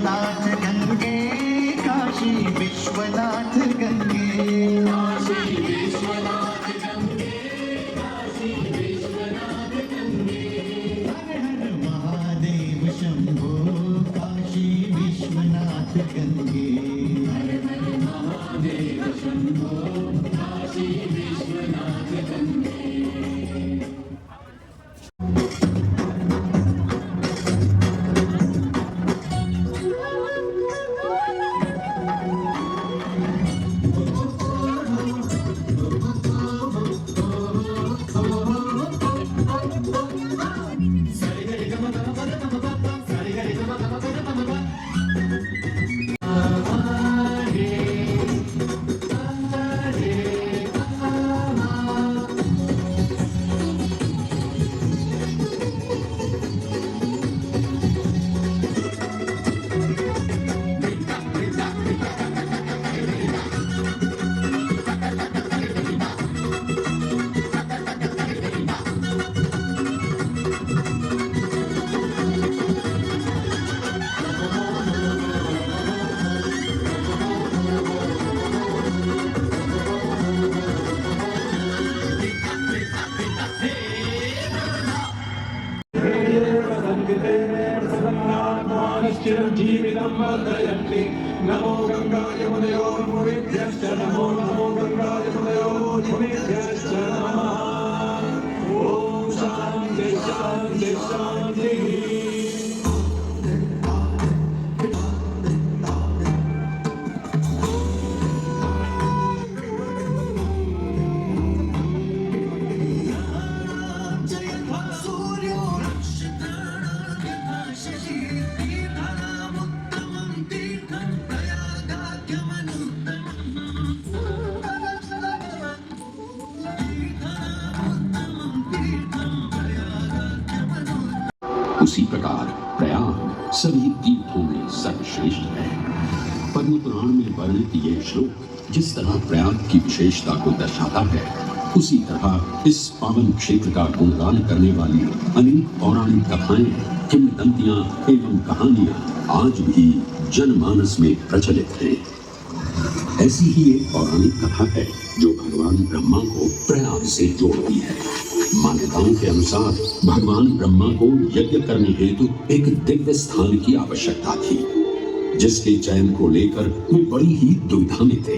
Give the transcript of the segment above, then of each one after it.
विश्वनाथ गंगे, काशी विश्वनाथ गंगे, काशी विश्वनाथ गंगे, काशी विश्वनाथ गंगे। हर हर महादेव शंभो, काशी विश्वनाथ गंगे, हर हर महादेव शंभो, काशी विश्वनाथ गंगे। चिरञ्जीवितं वर्धयन्ति। नमो गङ्गाय मुनयो मुनिभ्यश्च नमो नमो गङ्गाय मुनयो मुनिभ्यश्च नमः। ॐ शान्ति शान्ति शान्तिः। उसी प्रकार प्रयाग सभी तीर्थों में सर्वश्रेष्ठ है। पद्म पुराण में वर्णित ये श्लोक जिस तरह प्रयाग की विशेषता को दर्शाता है, उसी तरह इस पावन क्षेत्र का गुणगान करने वाली अनेक पौराणिक कथाएं, किंवदंतियां एवं कहानियां आज भी जनमानस में प्रचलित हैं। ऐसी ही एक पौराणिक कथा है जो भगवान ब्रह्मा को प्रयाग से जोड़ती है। मान्यताओं के अनुसार भगवान ब्रह्मा को यज्ञ करने हेतु एक दिव्य स्थान की आवश्यकता थी, जिसके चयन को लेकर वे बड़ी ही दुविधा में थे।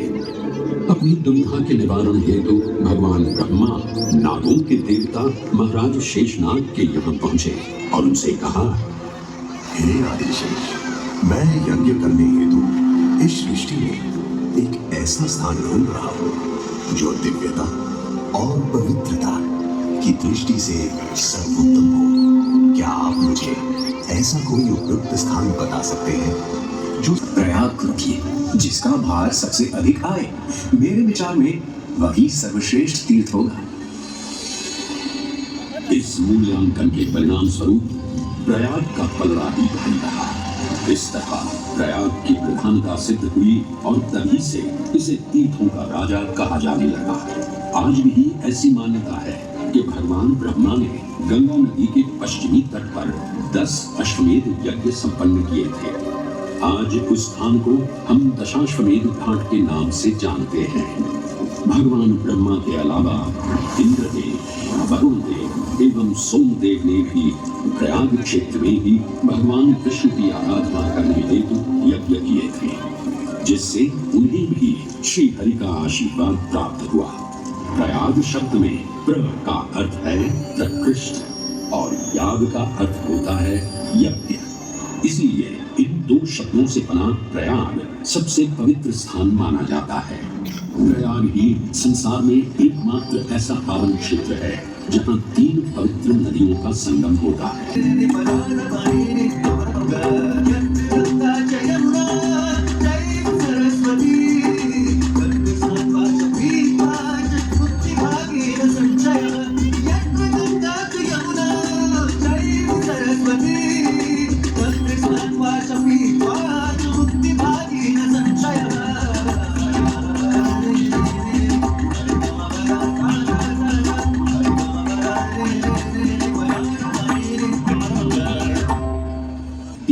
अपनी दुविधा के निवारण हेतु भगवान ब्रह्मा नागों के देवता महाराज शेषनाग के यहाँ पहुंचे और उनसे कहा, हे आदिशेष, मैं यज्ञ करने हेतु इस सृष्टि में एक ऐसा स्थान ढूंढ रहा हूँ जो दिव्यता और पवित्रता की दृष्टि से सर्वोत्तम हो। क्या आप मुझे ऐसा कोई उपयुक्त स्थान बता सकते हैं जो प्रयाग रखिए, जिसका भार सबसे अधिक आए। मेरे विचार में वही सर्वश्रेष्ठ तीर्थ होगा। इस मूल्यांकन के परिणाम स्वरूप प्रयाग का पलड़ा ही भारी रहा। इस तरह प्रयाग की प्रधानता सिद्ध हुई और तभी से इसे तीर्थों का राजा कहा जाने लगा। आज भी ऐसी मान्यता है कि भगवान ब्रह्मा ने गंगा नदी के पश्चिमी तट पर 10 अश्वमेध यज्ञ संपन्न किए थे। आज उस स्थान को हम दशाश्वमेध घाट के नाम से जानते हैं। भगवान ब्रह्मा के अलावा इंद्रदेव, वरुण देव एवं सोमदेव ने भी प्रयाग क्षेत्र में ही भगवान कृष्ण की आराधना करने हेतु यज्ञ किए थे, जिससे उन्हें भी श्री हरि का आशीर्वाद प्राप्त हुआ। प्रयाग शब्द में प्र का अर्थ है प्रकृष्ट और याग का अर्थ होता है यज्ञ। इसलिए इन दो शब्दों से बना प्रयाग सबसे पवित्र स्थान माना जाता है। प्रयाग ही संसार में एकमात्र ऐसा पावन क्षेत्र है जहाँ 3 पवित्र नदियों का संगम होता है।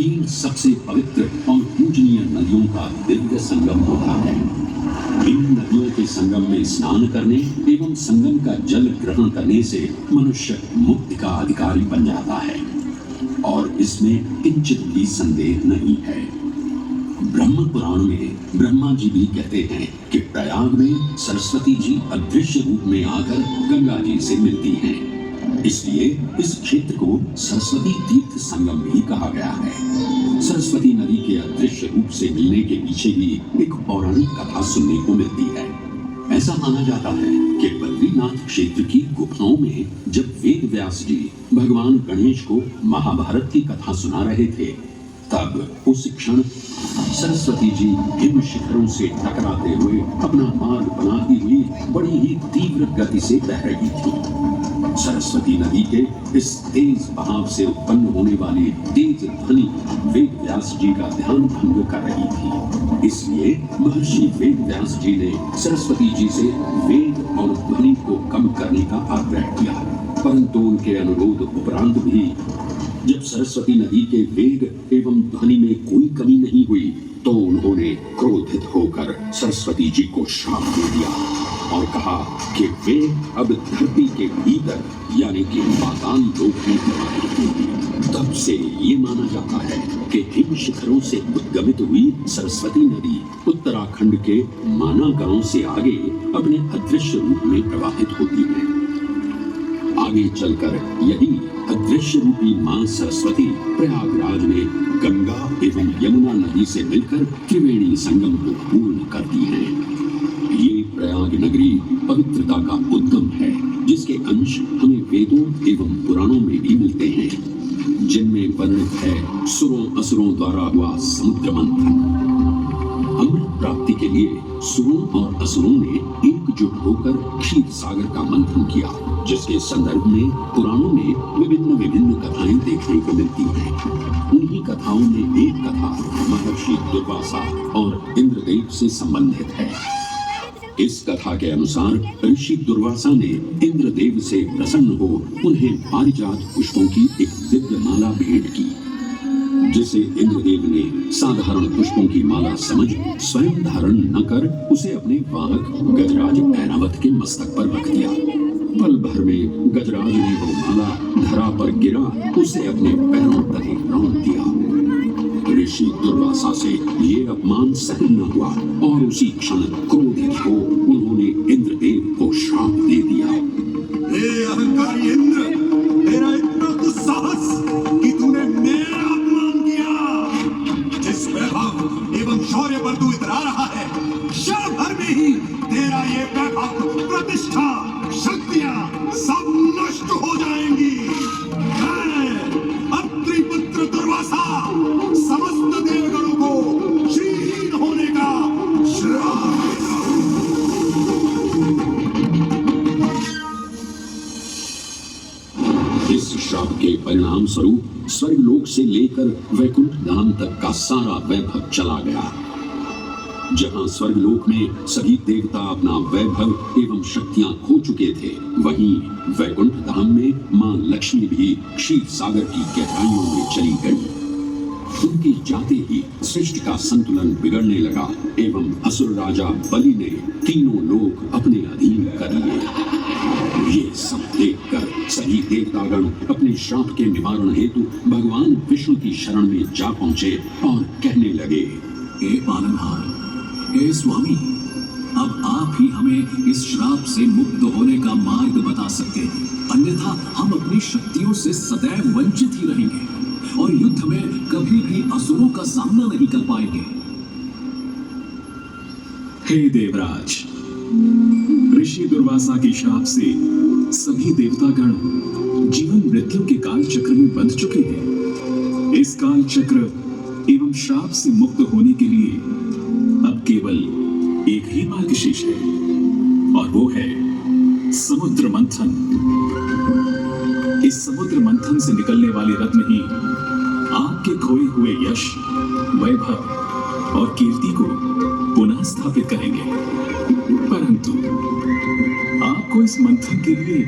तीन सबसे पवित्र और पूजनीय नदियों का दिव्य संगम होता है। इन नदियों के संगम में स्नान करने एवं संगम का जल ग्रहण करने से मनुष्य मुक्ति का अधिकारी बन जाता है और इसमें किंचित भी संदेह नहीं है। ब्रह्म पुराण में ब्रह्मा जी भी कहते हैं कि प्रयाग में सरस्वती जी अदृश्य रूप में आकर गंगा जी से मिलती हैं। इसलिए इस क्षेत्र को सरस्वती तीर्थ संगम भी कहा गया है। सरस्वती नदी के अदृश्य रूप से मिलने के पीछे भी एक पौराणिक कथा सुनने को मिलती है। ऐसा माना जाता है कि बद्रीनाथ क्षेत्र की गुफाओं में जब वेद व्यास जी भगवान गणेश को महाभारत की कथा सुना रहे थे, तब उस क्षण सरस्वती जी हिम शिखरों से टकराते हुए अपना मार्ग बनाती हुई बड़ी ही तीव्र गति से बह रही थी। सरस्वती नदी के इस तेज बहाव से उत्पन्न होने वाली तेज ध्वनि वेद व्यास जी का ध्यान भंग कर रही थी। इसलिए महर्षि वेद व्यास जी ने सरस्वती जी से वेग और ध्वनि को कम करने का आग्रह किया, परंतु उनके अनुरोध उपरांत भी जब सरस्वती नदी के वेग एवं ध्वनि में कोई कमी नहीं हुई, तो उन्होंने क्रोधित होकर सरस्वती जी को श्राप दे दिया और कहा कि वे अब धरती के भीतर यानी कि पाताल लोक में प्रवाहित। तब से ये माना जाता है कि हिम शिखरों से उद्गमित हुई सरस्वती नदी उत्तराखंड के माना गांव से आगे अपने अदृश्य रूप में प्रवाहित होती है। आगे चलकर यही अदृश्य रूपी मां सरस्वती प्रयागराज में गंगा एवं यमुना नदी से मिलकर त्रिवेणी संगम को पूर्ण करती है। ये प्रयाग नगरी पवित्रता का उद्गम है, जिसके अंश हमें वेदों एवं पुराणों में भी मिलते हैं, जिनमें वर्णित है सुरों असुरों द्वारा हुआ समुद्र मंथन। अमृत प्राप्ति के लिए सुरों और असुरों ने एकजुट होकर क्षीर सागर का मंथन किया, जिसके संदर्भ में पुराणों में विभिन्न कथाएं देखने को मिलती हैं। उन्हीं कथाओं में एक कथा महर्षि दुर्वासा और इंद्रदेव से संबंधित है। इस कथा के अनुसार ऋषि दुर्वासा ने इंद्रदेव से प्रसन्न हो उन्हें पारिजात पुष्पों की एक दिव्य माला भेंट की, जिसे इंद्रदेव ने साधारण पुष्पों की माला समझ स्वयं धारण न कर उसे अपने वाहक गजराज ऐरावत के मस्तक पर रख दिया। पल भर में गजराज ने वो माला धरा पर गिरा उसे अपने पैरों तले रौंद दिया। ऋषि दुर्वासा से ये अपमान सहन न हुआ और उसी क्षण क्रोधित हो उन्होंने इंद्रदेव को श्राप दे दिया। हे अहंकारी इंद्र, तेरा इतना दुस्साहस कि तूने मेरा अपमान किया। जिस वैभव एवं शौर्य पर तू इतरा रहा है, क्षण भर में ही तेरा ये वैभव, प्रतिष्ठा, शक्तियां सब नष्ट हो जाएंगी। मैं अत्रिपुत्र दुर्वासा समस्त देवगणों को श्रीहीन होने का श्राप देता हूं। इस श्राप के परिणाम स्वरूप स्वर्गलोक से लेकर वैकुंठ धाम तक का सारा वैभव चला गया। जहां स्वर्गलोक में सभी देवता अपना वैभव एवं शक्तियां खो चुके थे, वहीं वैकुंठ धाम में मां लक्ष्मी भी क्षीर सागर की गहराइयों में चली गई। उनके जाते ही सृष्टि का संतुलन बिगड़ने लगा एवं असुर राजा बलि ने तीनों लोक अपने अधीन कर लिए। ये सब देखकर सभी देवतागण अपने श्राप के निवारण हेतु भगवान विष्णु की शरण में जा पहुंचे और कहने लगे, हे पालनहार, हे स्वामी, अब आप ही हमें इस श्राप से मुक्त होने का मार्ग बता सकते हैं, अन्यथा हम अपनी शक्तियों से सदैव वंचित ही रहेंगे और युद्ध में कभी भी असुरों का सामना नहीं कर पाएंगे। हे देवराज, ऋषि दुर्वासा के श्राप से सभी देवतागण जीवन मृत्यु के काल चक्र में बंध चुके हैं। इस काल चक्र एवं श्राप से मुक्त होने के लिए अब केवल एक ही मार्ग शेष है और वो है समुद्र मंथन। इस समुद्र मंथन से निकलने वाले रत्न ही आपके खोए हुए यश, वैभव और कीर्ति को पुनः स्थापित करेंगे। परंतु आपको इस मंथन के लिए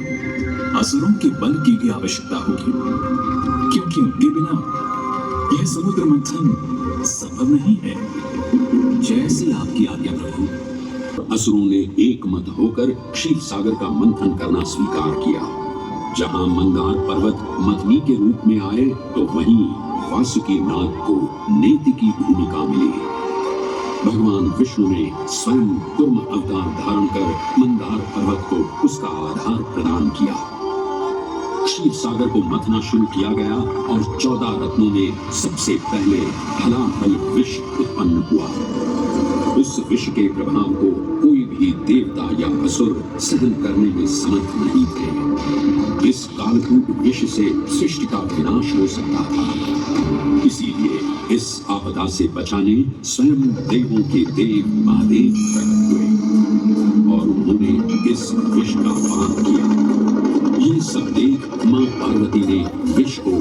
असुरों के बल की भी आवश्यकता होगी, क्योंकि उनके बिना यह समुद्र मंथन संभव नहीं है। जैसी आपकी आज्ञा प्रभु। असुरों ने एक मत होकर क्षीर सागर का मंथन करना स्वीकार किया। जहां मंदार पर्वत मथनी के रूप में आए तो वहीं वासुकी नाग को नेति की भूमिका मिली। भगवान विष्णु ने स्वयं कूर्म अवतार धारण कर मंदार पर्वत को उसका आधार प्रदान किया। क्षीर सागर को मथना शुरू किया गया और 14 रत्नों में सबसे पहले हलाहल विष उत्पन्न हुआ। उस विष के प्रभाव को कोई भी देवता या असुर सहन करने में समर्थ नहीं थे। इस कालकूट विष से सृष्टि का विनाश हो सकता था। इसीलिए इस आपदा से बचाने स्वयं देवों के देव महादेव प्रकट हुए और उन्होंने इस विष का पान किया। ये सब देख मां पार्वती ने विष को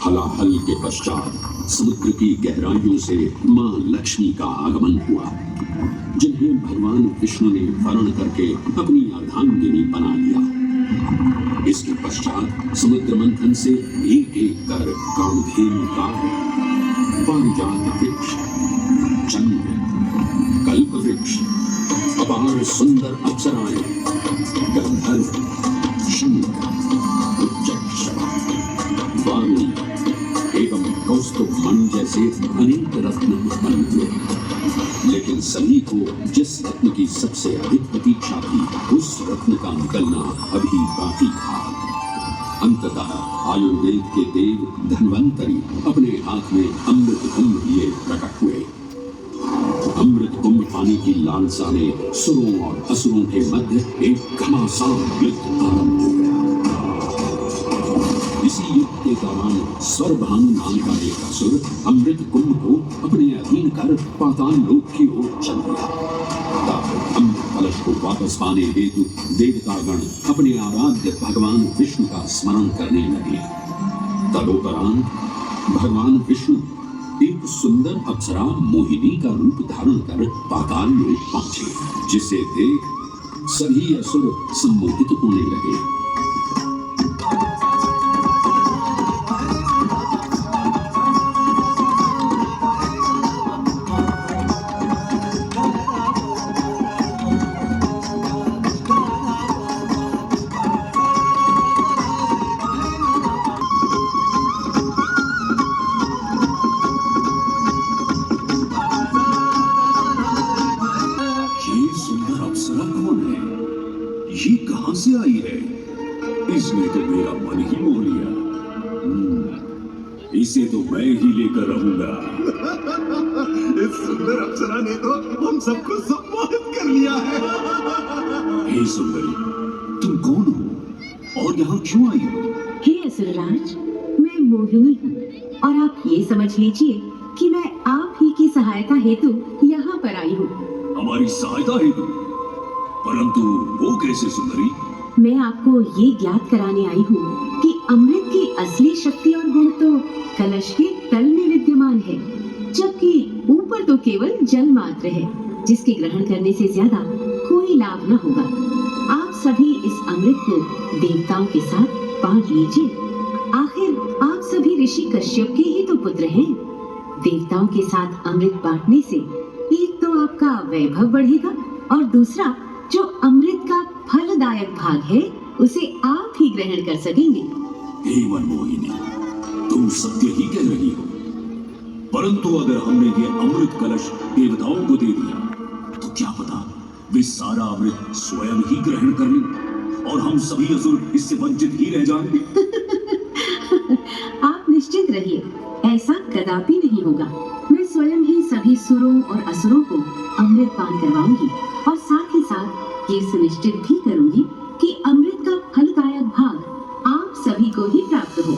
हलाहल के पश्चात समुद्र की गहराइयों से मां लक्ष्मी का आगमन हुआ, जिन्हें भगवान विष्णु ने वर्ण करके अपनी अर्धांगिनी बना लिया। इसके पश्चात समुद्र मंथन से एक एक कर कामधेनु का पारिजात वृक्ष, चंद्र, कल्प वृक्ष, अपार सुंदर अप्सराएं, गंधर्व, शंख, उच्चैः, वारुणी एवं कौस्तुभ मणि जैसे अनेक रत्न उत्पन्न हुए। लेकिन सभी को जिस रत्न की सबसे अधिक प्रतीक्षा थी, उस रत्न का निकलना अभी बाकी था। अंततः आयुर्वेद के देव धन्वंतरी अपने हाथ में अमृत कुंभ लिए प्रकट हुए। अमृत कुंभ पाने की लालसा ने सुरों और असुरों के मध्य एक घमासान युद्ध आरंभ हो गया। इसी युद्ध के दौरान स्वरभानु नाम का एक असुर अमृत कुंभ को अपने अधीन कर पाताल लोक की ओर चल दिया। तब अमृत कलश को वापस पाने हेतु देवतागण अपने आराध्य भगवान विष्णु का स्मरण करने लगे। तदोपरांत भगवान विष्णु एक सुंदर अप्सरा मोहिनी का रूप धारण कर पाताल लोक पहुंचे, जिसे देख सभी असुर सम्मोहित होने लगे। ये कहां से आई है? इसने तो मेरा मन ही मोह लिया। इसे तो मैं ही लेकर रहूंगा। इस सुंदर अप्सरा ने तो हम सबको सम्मोहित कर लिया है। हे सुंदरी, तुम कौन हो और यहाँ क्यों आई हो? हे असुरराज, मैं मोहिनी हूँ और आप ये समझ लीजिए कि मैं आप ही की सहायता हेतु यहाँ पर आई हूँ। हमारी सहायता हेतु? परंतु वो कैसे सुंदरी? मैं आपको ये ज्ञात कराने आई हूँ कि अमृत की असली शक्ति और गुण तो कलश के तल में विद्यमान है, जबकि ऊपर तो केवल जल मात्र है, जिसके ग्रहण करने से ज्यादा कोई लाभ न होगा। आप सभी इस अमृत को देवताओं के साथ बांट लीजिए। आखिर आप सभी ऋषि कश्यप के ही तो पुत्र हैं। देवताओं के साथ अमृत बांटने से एक तो आपका वैभव बढ़ेगा और दूसरा जो अमृत का फलदायक भाग है उसे आप ही ग्रहण कर सकेंगे। हे मनमोहिनी, तुम सत्य ही कह रही हो, परंतु अगर हमने ये अमृत कलश देवताओं को दे दिया तो क्या पता वे सारा अमृत स्वयं ही ग्रहण कर लें और हम सभी असुर इससे वंचित ही रह जाएंगे। आप निश्चित रहिए, ऐसा कदापि नहीं होगा। मैं स्वयं ही सभी सुरों और असुरों को अमृत पान करवाऊंगी और साथ ही साथ ये सुनिश्चित भी करूंगी कि अमृत का फलदायक भाग आप सभी को ही प्राप्त हो।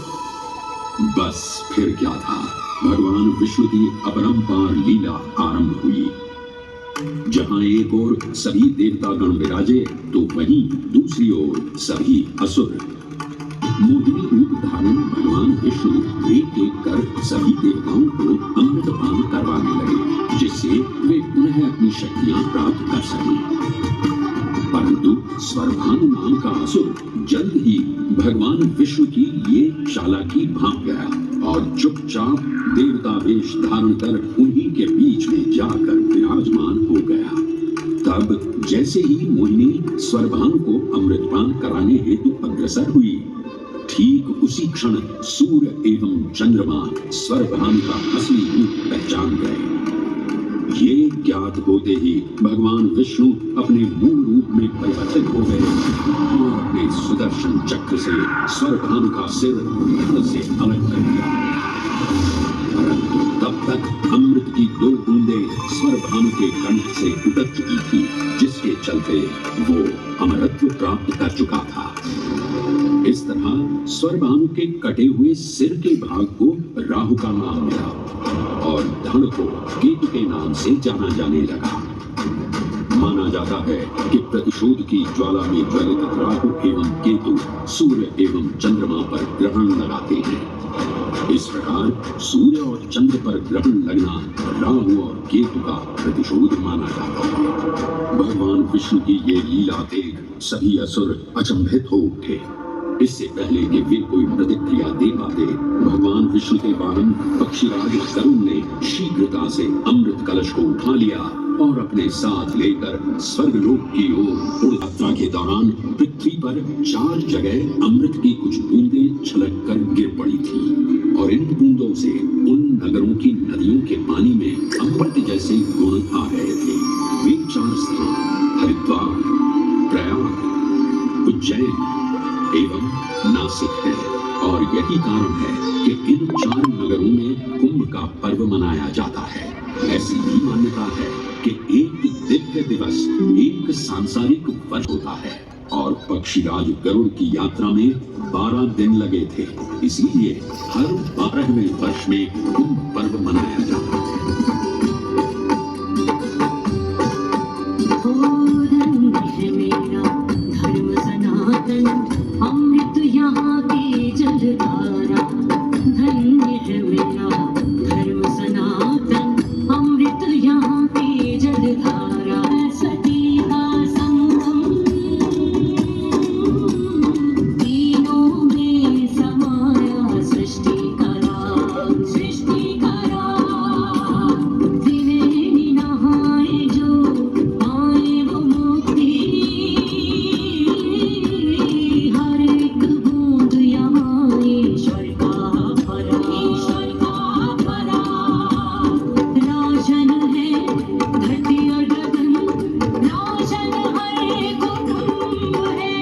बस फिर क्या था, भगवान विष्णु की अपरंपार लीला आरंभ हुई। जहां एक ओर सभी देवतागण विराजे तो वहीं दूसरी ओर सभी असुर। मोहिनी रूप धारण भगवान विष्णु एक एक कर सभी देवताओं को अमृतपान करवाने लगे, जिससे वे पुनः अपनी शक्तियां प्राप्त कर सकें। परंतु स्वरभानु नाम का असुर जल्द ही भगवान विष्णु की ये चालाकी भांप गया और चुपचाप देवता वेश धारण कर उन्हीं के बीच में जाकर विराजमान हो गया। तब जैसे ही मोहिनी स्वरभानु को अमृतपान कराने हेतु अग्रसर हुई, ठीक उसी क्षण सूर्य एवं चंद्रमा स्वरभानु का असली रूप पहचान गए। ये ज्ञात होते ही भगवान विष्णु अपने मूल रूप में परिवर्तित हो गए और अपने सुदर्शन चक्र से स्वरभानु का सिर धड़ से अलग कर दिया। परंतु तब तक अमृत की 2 बूंदें स्वरभानु के कंठ से उतर चुकी थी, जिसके चलते वो अमरत्व प्राप्त कर चुका था। इस तरह स्वरभानु के कटे हुए सिर के भाग को राहु का नाम मिला और धड़ को केतु के नाम से जाना जाने लगा। माना जाता है कि प्रतिशोध की ज्वाला में ज्वलित राहु एवं केतु सूर्य एवं चंद्रमा पर ग्रहण लगाते हैं। इस प्रकार सूर्य और चंद्र पर ग्रहण लगना राहु और केतु का प्रतिशोध माना जाता है। भगवान विष्णु की ये लीला देख सभी असुर अचंभित हो उठे। इससे पहले कि वे कोई प्रतिक्रिया दे पाते, भगवान विष्णु के वाहन पक्षीराज गरुड़ ने शीघ्रता से अमृत कलश को उठा लिया और अपने साथ लेकर स्वर्गलोक की ओर उड़ यात्रा के दौरान पृथ्वी पर 4 जगह अमृत की कुछ बूंदें छलक कर गिर पड़ी थी और इन बूंदों से उन नगरों की नदियों के पानी में अमृत जैसे गुण आ रहे थे। वे 4 स्थान हरिद्वार, प्रयाग, उज्जैन एवं नासिक है और यही कारण है कि इन 4 नगरों में कुंभ का पर्व मनाया जाता है। ऐसी भी मान्यता है कि एक दिव्य दिवस एक सांसारिक वर्ष होता है और पक्षीराज गरुड़ की यात्रा में 12 दिन लगे थे, इसीलिए हर 12वें वर्ष में कुंभ पर्व मनाया जाता है। अमृत यहाँ की जलधारा, धन्य है मेरा धर्म सनातन। अमृत यहाँ की जलधारा, सती का संगम तीनों में समाया। सृष्टि करा त्रिवेणी नहाए जो पाए वो मुक्ति। हर एक बूंद यहाँ ईश्वर का भरा। राशन है धरती और गगन, राशन हर एक कुंभ है।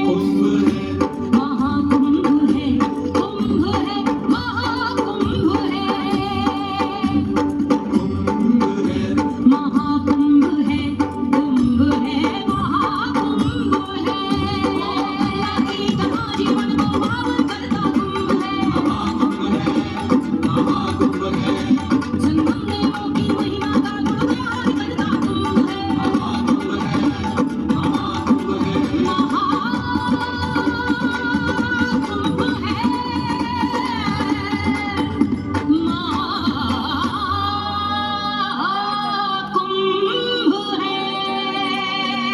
महाकुंभ है, कुंभ है, महाकुंभ है। महाकुंभ है, कुंभ है, महाकुंभ है। जीवन को पावन करता कुंभ है। संगम देवों की महिमा का गुण गान करता कुंभ है।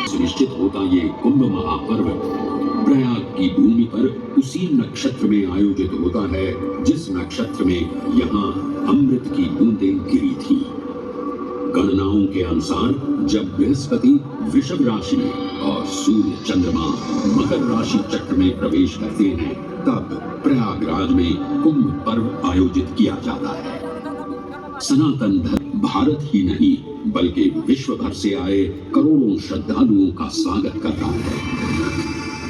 सुनिश्चित होता ये कुंभ महापर्व प्रयाग की भूमि पर उसी नक्षत्र में आयोजित होता है जिस नक्षत्र में यहाँ अमृत की बूंदें गिरी थी। गणनाओं के अनुसार जब बृहस्पति वृषभ राशि और सूर्य चंद्रमा मकर राशि चक्र में प्रवेश करते हैं, तब प्रयागराज में कुंभ पर्व आयोजित किया जाता है। सनातन धर्म भारत ही नहीं बल्कि विश्व भर से आए करोड़ों श्रद्धालुओं का स्वागत कर रहा है।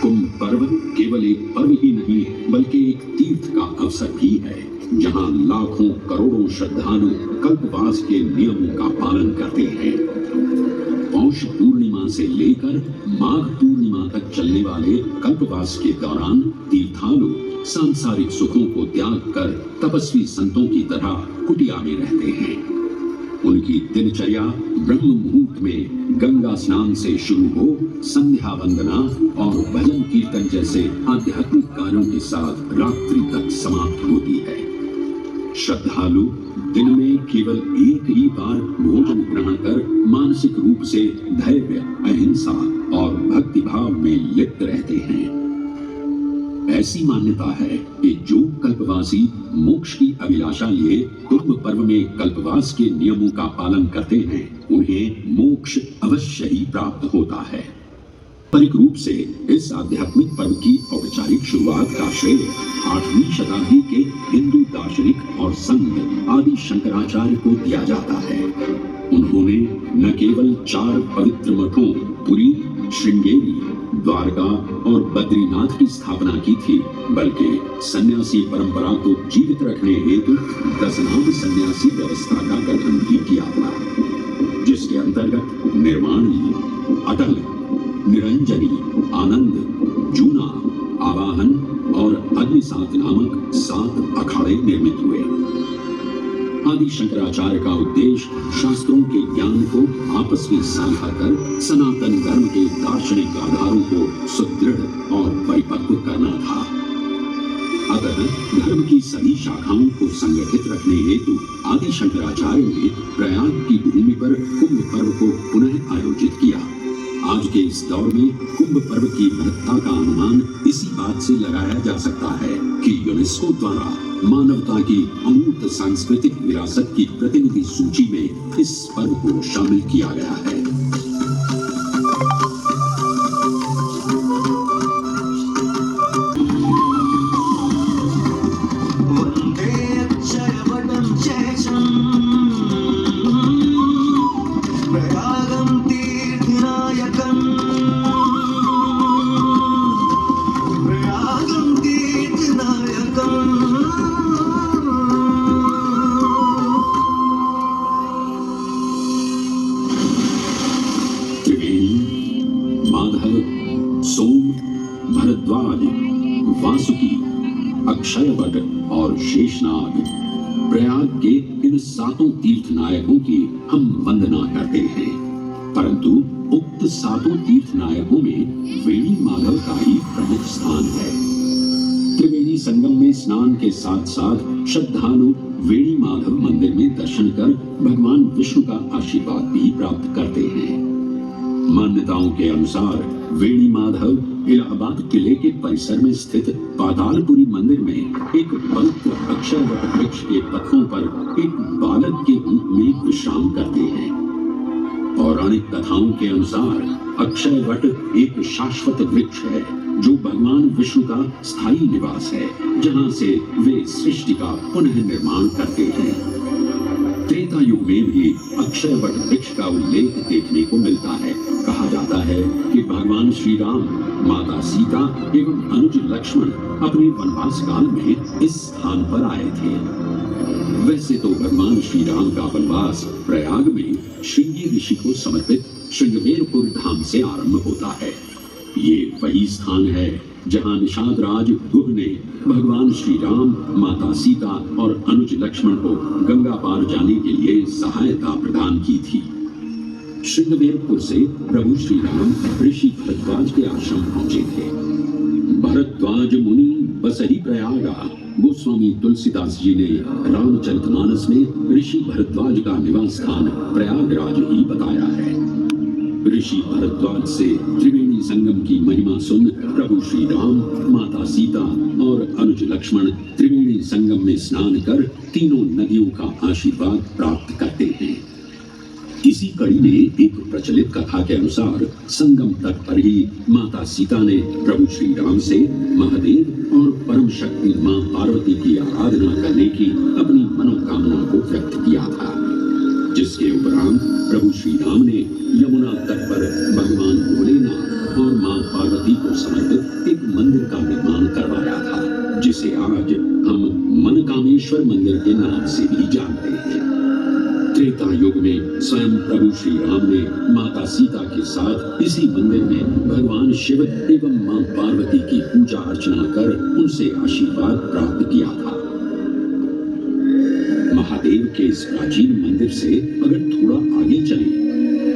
कुंभ पर्व केवल एक पर्व ही नहीं बल्कि एक तीर्थ का अवसर भी है, जहां लाखों करोड़ों श्रद्धालु कल्पवास के नियमों का पालन करते हैं। पौष पूर्णिमा से लेकर माघ पूर्णिमा तक चलने वाले कल्पवास के दौरान तीर्थालु सांसारिक सुखों को त्याग कर तपस्वी संतों की तरह कुटिया में रहते हैं। उनकी दिनचर्या ब्रह्म मुहूर्त में गंगा स्नान से शुरू हो संध्या वंदना और भजन कीर्तन जैसे आध्यात्मिक कार्यों के साथ रात्रि तक समाप्त होती है। श्रद्धालु दिन में केवल एक ही बार भोजन ग्रहण कर मानसिक रूप से धैर्य, अहिंसा और भक्ति भाव में लिप्त रहते हैं। ऐसी मान्यता है कि जो कल्पवासी मोक्ष की अभिलाषा लिए कुंभ पर्व में कल्पवास के नियमों का पालन करते हैं, उन्हें मोक्ष अवश्य ही प्राप्त होता है। पारंपरिक रूप से इस आध्यात्मिक पर्व की औपचारिक शुरुआत का श्रेय 8वीं शताब्दी के हिंदू दार्शनिक और संत आदि शंकराचार्य को दिया जाता है। उन्होंने न केवल 4 पवित्र मठों पुरी, श्रृंगेरी, द्वारका और बद्रीनाथ की स्थापना की थी, बल्कि सन्यासी परंपरा को जीवित रखने हेतु 10 नाम सन्यासी व्यवस्था का गठन भी किया था, जिसके अंतर्गत निर्माणी, अटल, निरंजनी, आनंद, जूना, आवाहन और अग्निसात नामक 7 अखाड़े निर्मित हुए। आदि शंकराचार्य का उद्देश्य शास्त्रों के ज्ञान को आपस में साझा कर सनातन धर्म के दार्शनिक आधारों को सुदृढ़ और परिपक्व करना था। अतः धर्म की सभी शाखाओं को संगठित रखने हेतु आदि शंकराचार्य ने प्रयाग की भूमि पर कुंभ पर्व को पुनः आयोजित किया। आज के इस दौर में कुंभ पर्व की महत्ता का अनुमान इसी बात से लगाया जा सकता है कि यूनेस्को द्वारा मानवता की अमूर्त सांस्कृतिक विरासत की प्रतिनिधि सूची में इस पर्व को शामिल किया गया है। शेषनाग, प्रयाग के इन 7 तीर्थ नायकों की हम वंदना करते हैं, परंतु उक्त 7 तीर्थ नायकों में वेणी माधव का ही प्रमुख स्थान है। त्रिवेणी संगम में स्नान के साथ साथ श्रद्धालु वेणी माधव मंदिर में दर्शन कर भगवान विष्णु का आशीर्वाद भी प्राप्त करते हैं। मान्यताओं के अनुसार वेणी माधव इलाहाबाद किले के परिसर में स्थित पातालपुरी मंदिर में एक पवित्र अक्षयवट वृक्ष के पत्तों पर एक बालक के रूप में विश्राम करते हैं। पौराणिक कथाओं के अनुसार अक्षयवट एक शाश्वत वृक्ष है जो भगवान विष्णु का स्थायी निवास है, जहां से वे सृष्टि का पुनः निर्माण करते हैं। त्रेता युग में भी अक्षयवट वृक्ष का उल्लेख देखने को मिलता है। कहा जाता है कि भगवान श्री राम, माता सीता एवं अनुज लक्ष्मण अपने वनवास काल में इस स्थान पर आए थे। वैसे तो भगवान श्री राम का वनवास प्रयाग में श्रृंगी ऋषि को समर्पित श्रृंगवेरपुर धाम से आरंभ होता है। ये वही स्थान है जहां निषाद राज गुह ने भगवान श्री राम, माता सीता और अनुज लक्ष्मण को गंगा पार जाने के लिए सहायता प्रदान की थी। श्रृंगवेरपुर से प्रभु श्री राम ऋषि भरद्वाज के आश्रम पहुंचे थे। भरद्वाज मुनि बसहि प्रयागा, गोस्वामी तुलसीदास जी ने रामचरितमानस में ऋषि भरद्वाज का निवास स्थान प्रयागराज ही बताया है। ऋषि भरद्वाज से त्रिवेणी संगम की महिमा सुन प्रभु श्री राम, माता सीता और अनुज लक्ष्मण त्रिवेणी संगम में स्नान कर तीनों नदियों का आशीर्वाद प्राप्त करते हैं। इसी कड़ी में एक प्रचलित कथा के अनुसार संगम तट पर ही माता सीता ने प्रभु श्री राम से महादेव और परम शक्ति मां पार्वती की आराधना करने की अपनी मनोकामना को व्यक्त किया था, जिसके उपरांत प्रभु श्री राम ने यमुना तट पर भगवान भोलेनाथ और मां पार्वती को समर्पित एक मंदिर का निर्माण करवाया था, जिसे आज हम मनकामेश्वर मंदिर के नाम से भी जानते हैं। त्रेता युग में स्वयं प्रभु श्री राम ने माता सीता के साथ इसी मंदिर में भगवान शिव एवं मां पार्वती की पूजा अर्चना कर उनसे आशीर्वाद प्राप्त किया था। महादेव के इस प्राचीन मंदिर से अगर थोड़ा आगे चले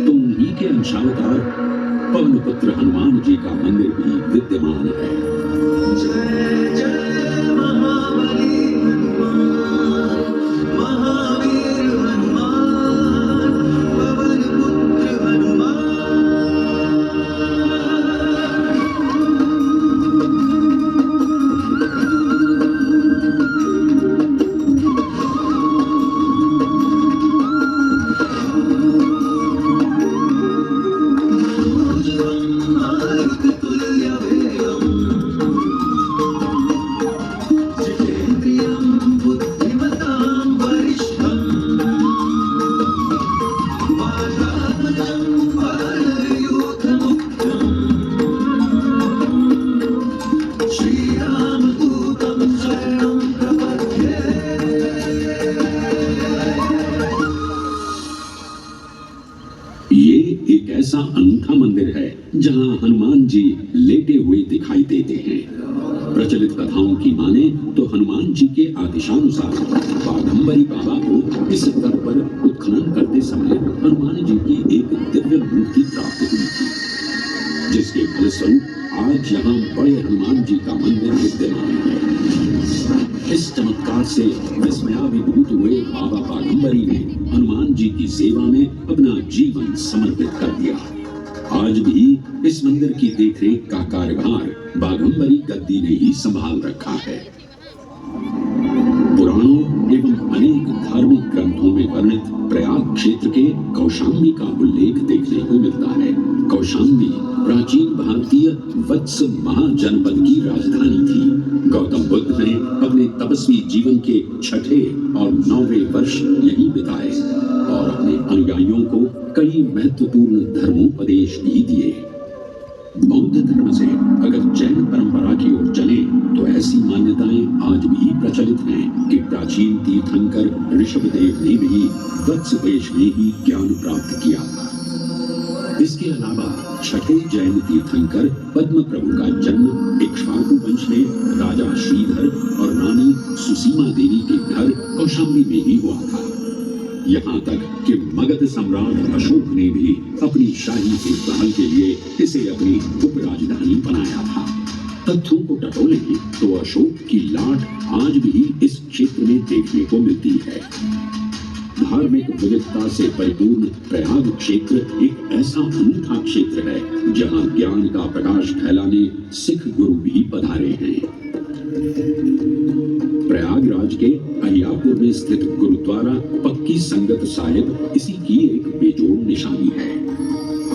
तो उन्हीं के अंशावतार पवन पुत्र हनुमान जी का मंदिर भी विद्यमान है। जय जय महाबली हनुमान, महावीर हनुमान, पवन पुत्र हनुमान। ये एक ऐसा अनूठा मंदिर है जहां हनुमान जी लेटे हुए दिखाई देते हैं। प्रचलित कथाओं की माने तो हनुमान जी के आदेशानुसार बाघंबरी बाबा को इस तट पर उत्खनन करते समय हनुमान जी की एक दिव्य मूर्ति प्राप्त हुई थी, जिसके फलस्वरूप आज यहाँ बड़े हनुमान जी का मंदिर विद्यमान है। इस चमत्कार से विस्मयाभिभूत हुए बाबा बाघंबरी ने हनुमान जी की सेवा में अपना जीवन समर्पित कर दिया। आज भी इस मंदिर की देखरेख का कार्यभार बाघंबरी गद्दी ने ही संभाल रखा है। पुराणों एवं अनेक धार्मिक ग्रंथों में वर्णित प्रयाग क्षेत्र के कौशाम्बी का उल्लेख देखने को मिलता है। कौशाम्बी प्राचीन भारतीय वत्स महाजनपद की राजधानी थी। गौतम बुद्ध ने अपने तपस्वी जीवन के 6ठे और 9वें वर्ष यहीं बिताए और अपने अनुयायियों को कई महत्वपूर्ण धर्मोपदेश भी दिए। बौद्ध धर्म से अगर जैन परंपरा की ओर चले तो ऐसी मान्यताएं आज भी प्रचलित हैं कि प्राचीन तीर्थंकर ऋषभदेव ने भी वत्स देश में ही ज्ञान प्राप्त किया था। इसके अलावा 6ठे जैन तीर्थंकर पद्म प्रभु का जन्म इक्ष्वाकु वंश में राजा श्रीधर और रानी सुसीमा देवी के घर कौशाम्बी में ही हुआ था। यहाँ तक कि मगध सम्राट अशोक ने भी अपनी शाही देखभाल के लिए इसे अपनी उपराजधानी बनाया था। तथ्यों को टटोलें तो अशोक की लाट आज भी इस क्षेत्र में देखने को मिलती है। धार्मिक विविधता से परिपूर्ण प्रयाग क्षेत्र एक ऐसा अनूठा क्षेत्र है जहां ज्ञान का प्रकाश फैलाने सिख गुरु भी पधारे हैं। प्रयागराज के अहियापुर में स्थित गुरुद्वारा पक्की संगत साहिब इसी की एक बेजोड़ निशानी है।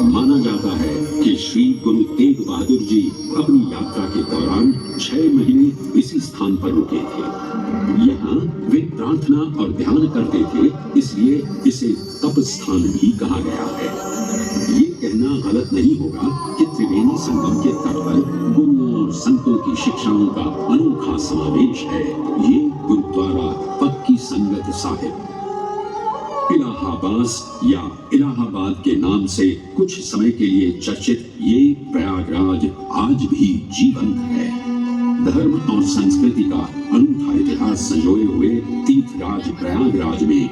माना जाता है कि श्री गुरु तेग बहादुर जी अपनी यात्रा के दौरान 6 महीने इसी स्थान पर रुके थे। यहाँ वे प्रार्थना और ध्यान करते थे, इसलिए इसे तप स्थान भी कहा गया है। ये कहना गलत नहीं होगा कि त्रिवेणी संगम के तट पर गुरुओं और संतों की शिक्षाओं का अनोखा समावेश है। ये गुरुद्वारा पक्की संगत साहिब इलाहाबाद या इलाहाबाद के नाम से कुछ समय के लिए चर्चित ये प्रयागराज आज भी जीवंत है। धर्म और संस्कृति का अनूठा इतिहास संजोए हुए तीर्थराज प्रयागराज में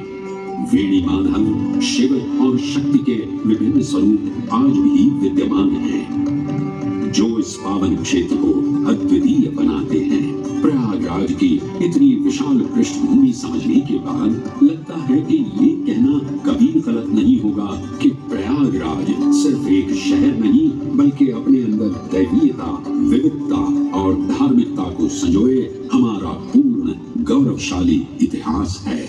वेणी माधव, शिव और शक्ति के विभिन्न स्वरूप आज भी विद्यमान हैं, जो इस पावन क्षेत्र को अद्वितीय बनाते हैं। प्रयागराज की इतनी विशाल पृष्ठभूमि समझने के बाद लगता है कि ये कहना कभी गलत नहीं होगा कि प्रयागराज सिर्फ एक शहर नहीं बल्कि अपने अंदर दैवीयता, विविधता और धार्मिकता को संजोए हमारा पूर्ण गौरवशाली इतिहास है।